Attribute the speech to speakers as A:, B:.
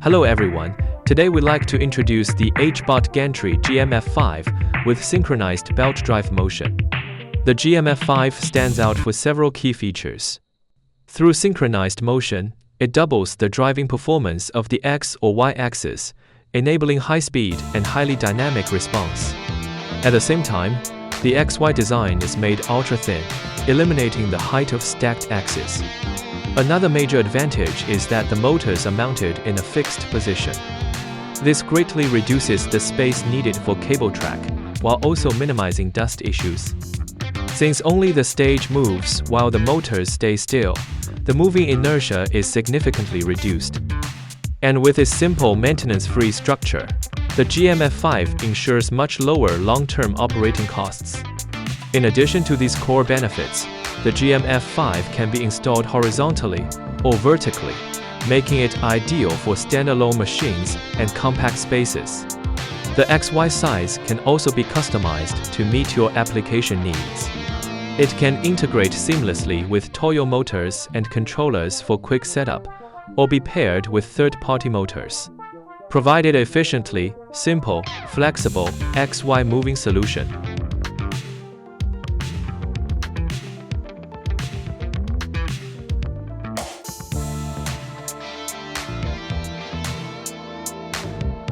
A: Hello everyone, today we'd like to introduce the H-Bot Gantry GMF5 with synchronized belt drive motion. The GMF5 stands out for several key features. Through synchronized motion, it doubles the driving performance of the X or Y axis, enabling high speed and highly dynamic response. At the same time, the XY design is made ultra-thin, eliminating the height of stacked axes. Another major advantage is that the motors are mounted in a fixed position. This greatly reduces the space needed for cable track, while also minimizing dust issues. Since only the stage moves while the motors stay still, the moving inertia is significantly reduced. And with its simple maintenance-free structure, the GMF5 ensures much lower long-term operating costs. In addition to these core benefits, the GMF5 can be installed horizontally or vertically, making it ideal for standalone machines and compact spaces. The XY size can also be customized to meet your application needs. It can integrate seamlessly with TOYO motors and controllers for quick setup, or be paired with third-party motors. Provided efficiently, simple, flexible, XY moving solution.